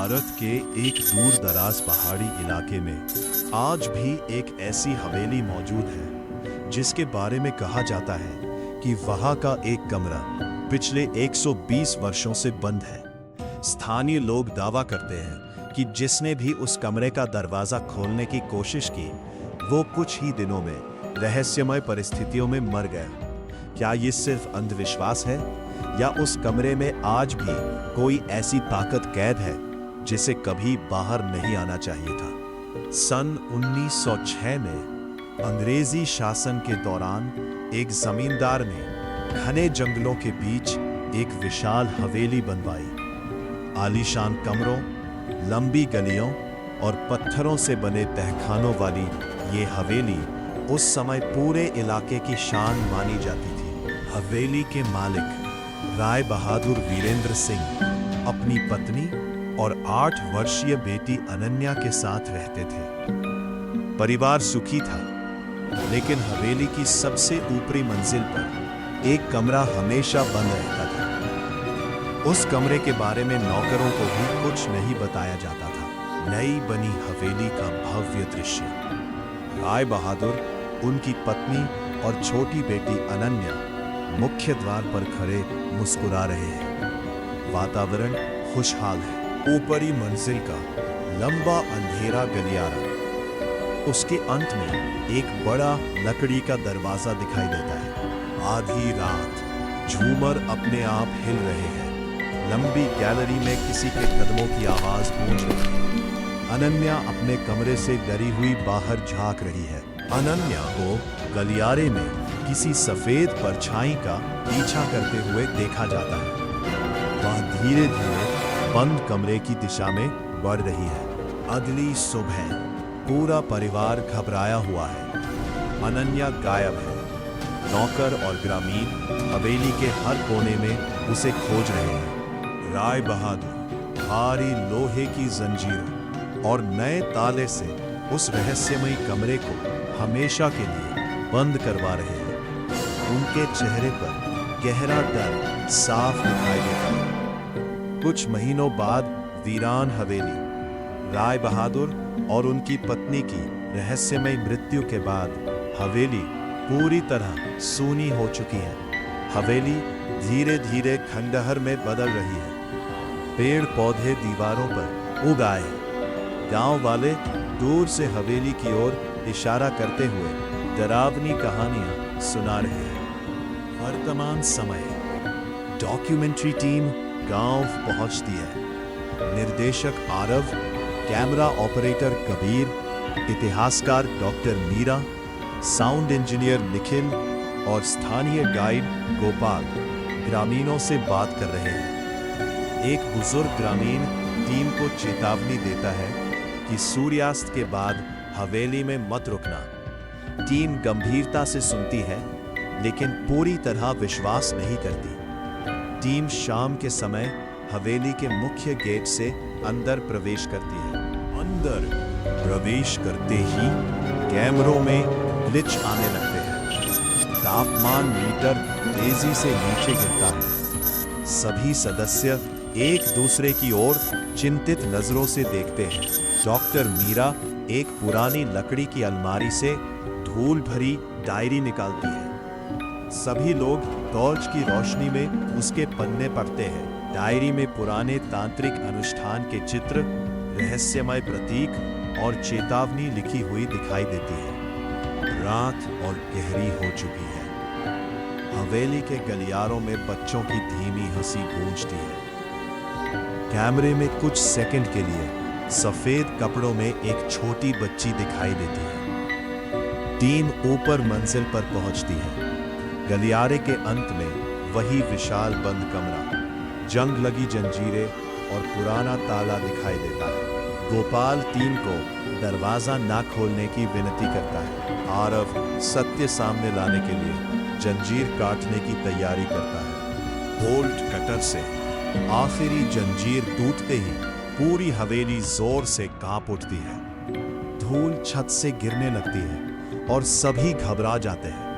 भारत के एक दूर दराज पहाड़ी इलाके में आज भी एक ऐसी हवेली मौजूद है जिसके बारे में कहा जाता है कि वहां का एक कमरा पिछले 120 वर्षों से बंद है। स्थानीय लोग दावा करते हैं कि जिसने भी उस कमरे का दरवाजा खोलने की कोशिश की वो कुछ ही दिनों में रहस्यमय परिस्थितियों में मर गया। क्या ये सिर्फ अंधविश्वास है या उस कमरे में आज भी कोई ऐसी ताकत कैद है जिसे कभी बाहर नहीं आना चाहिए था? सन 1906 में अंग्रेजी शासन के दौरान एक जमींदार ने घने जंगलों के बीच एक विशाल हवेली बनवाई। आलीशान कमरों, लंबी गलियों और पत्थरों से बने तहखानों वाली ये हवेली उस समय पूरे इलाके की शान मानी जाती थी। हवेली के मालिक राय बहादुर वीरेंद्र सिंह अपनी पत्नी और 8 वर्षीय बेटी अनन्या के साथ रहते थे। परिवार सुखी था, लेकिन हवेली की सबसे ऊपरी मंजिल पर एक कमरा हमेशा बंद रहता था। उस कमरे के बारे में नौकरों को भी कुछ नहीं बताया जाता था। नई बनी हवेली का भव्य दृश्य। राय बहादुर, उनकी पत्नी और छोटी बेटी अनन्या मुख्य द्वार पर खड़े मुस्कुरा रहे हैं। वातावरण खुशहाल है। ऊपरी मंजिल का लंबा अंधेरा गलियारा, उसके अंत में एक बड़ा लकड़ी का दरवाजा दिखाई देता है। आधी रात झूमर अपने आप हिल रहे हैं। लंबी गैलरी में किसी के कदमों की आवाज गूंज रही है। अनन्या अपने कमरे से डरी हुई बाहर झांक रही है। अनन्या को गलियारे में किसी सफेद परछाई का पीछा करते हुए देखा जाता है। वह धीरे धीरे बंद कमरे की दिशा में बढ़ रही है। अगली सुबह पूरा परिवार घबराया हुआ है। अनन्या गायब है। नौकर और ग्रामीण हवेली के हर कोने में उसे खोज रहे हैं। राय बहादुर भारी लोहे की जंजीरों और नए ताले से उस रहस्यमयी कमरे को हमेशा के लिए बंद करवा रहे हैं। उनके चेहरे पर गहरा डर साफ दिखाई देता है। कुछ महीनों बाद वीरान हवेली, राय बहादुर और उनकी पत्नी की रहस्यमय मृत्यु के बाद हवेली पूरी तरह सूनी हो चुकी है। हवेली धीरे धीरे खंडहर में बदल रही है। पेड़ पौधे दीवारों पर उग आए हैं। गांव वाले दूर से हवेली की ओर इशारा करते हुए डरावनी कहानियां सुना रहे हैं। वर्तमान समय। डॉक्यूमेंट्री टीम गांव पहुंचती है। निर्देशक आरव, कैमरा ऑपरेटर कबीर, इतिहासकार doctor Meera, sound engineer Nikhil और स्थानीय गाइड गोपाल ग्रामीणों से बात कर रहे हैं। एक बुजुर्ग ग्रामीण टीम को चेतावनी देता है कि सूर्यास्त के बाद हवेली में मत रुकना। टीम गंभीरता से सुनती है, लेकिन पूरी तरह विश्वास नहीं करती। टीम शाम के समय हवेली के मुख्य गेट से अंदर प्रवेश करती है। अंदर प्रवेश करते ही कैमरों में ग्लिच आने लगते हैं। तापमान मीटर तेजी से नीचे गिरता है। सभी सदस्य एक दूसरे की ओर चिंतित नजरों से देखते हैं। डॉक्टर मीरा एक पुरानी लकड़ी की अलमारी से धूल भरी डायरी निकालती है। सभी लोग टॉर्च की रोशनी में उसके पन्ने पढ़ते हैं। डायरी में पुराने तांत्रिक अनुष्ठान के चित्र, रहस्यमय प्रतीक और चेतावनी लिखी हुई दिखाई देती है। रात और गहरी हो चुकी है। हवेली के गलियारों में बच्चों की धीमी हंसी गूंजती है। कैमरे में कुछ सेकंड के लिए सफेद कपड़ों में एक छोटी बच्ची दिखाई देती है। टीम ऊपर मंजिल पर पहुंचती है। गलियारे के अंत में वही विशाल बंद कमरा, जंग लगी जंजीरें और पुराना ताला दिखाई देता है। गोपाल टीम को दरवाजा ना खोलने की विनती करता है। आरव सत्य सामने लाने के लिए जंजीर काटने की तैयारी करता है। बोल्ट कटर से आखिरी जंजीर टूटते ही पूरी हवेली जोर से कांप उठती है। धूल छत से गिरने लगती है और सभी घबरा जाते हैं।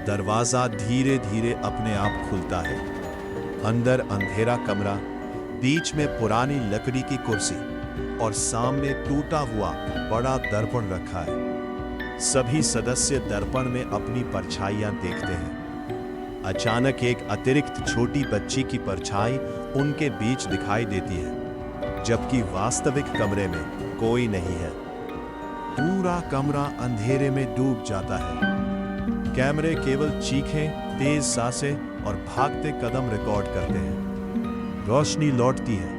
दरवाजा धीरे धीरे अपने आप खुलता है। अंदर अंधेरा कमरा बीच में पुरानी लकड़ी की कुर्सी और सामने टूटा हुआ बड़ा दर्पण रखा है। सभी सदस्य दर्पण में अपनी परछाइयां देखते हैं। अचानक एक अतिरिक्त छोटी बच्ची की परछाई उनके बीच दिखाई देती है, जबकि वास्तविक कमरे में कोई नहीं है। पूरा कमरा अंधेरे में डूब जाता है। कैमरे केवल चीखें, तेज सांसें और भागते कदम रिकॉर्ड करते हैं। रोशनी लौटती है।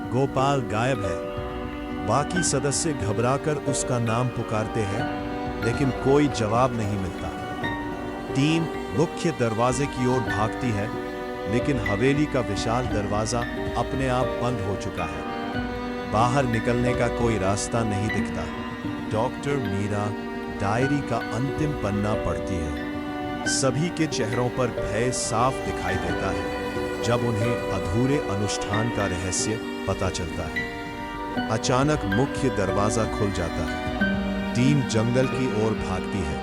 गोपाल गायब है। बाकी सदस्य घबराकर उसका नाम पुकारते हैं, लेकिन कोई जवाब नहीं मिलता। टीम मुख्य दरवाजे की ओर भागती है, लेकिन हवेली का विशाल दरवाजा अपने आप बंद हो चुका है। बाहर निकलने का कोई रास्ता नहीं दिखता। डॉक्टर मीरा डायरी का अंतिम पन्ना पढ़ती है। सभी के चेहरों पर भय साफ दिखाई देता है जब उन्हें अधूरे अनुष्ठान का रहस्य पता चलता है। अचानक मुख्य दरवाजा खुल जाता है। टीम जंगल की ओर भागती है।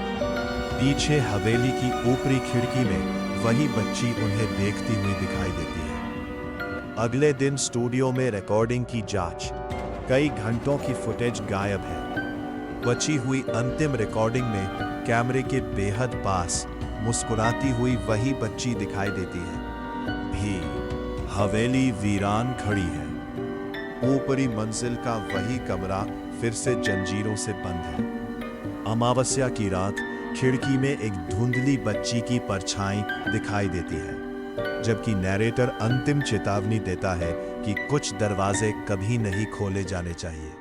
पीछे हवेली की ऊपरी खिड़की में वही बच्ची उन्हें देखती हुई दिखाई देती है। अगले दिन स्टूडियो में रिकॉर्डिंग की जांच। कई घंटों की फुटेज गायब है। बची हुई अंतिम रिकॉर्डिंग में कैमरे के बेहद पास मुस्कुराती हुई वही बच्ची दिखाई देती है। भी हवेली वीरान खड़ी है। ऊपरी मंजिल का वही कमरा फिर से जंजीरों से बंद है। अमावस्या की रात खिड़की में एक धुंधली बच्ची की परछाई दिखाई देती है, जबकि नैरेटर अंतिम चेतावनी देता है कि कुछ दरवाजे कभी नहीं खोले जाने चाहिए।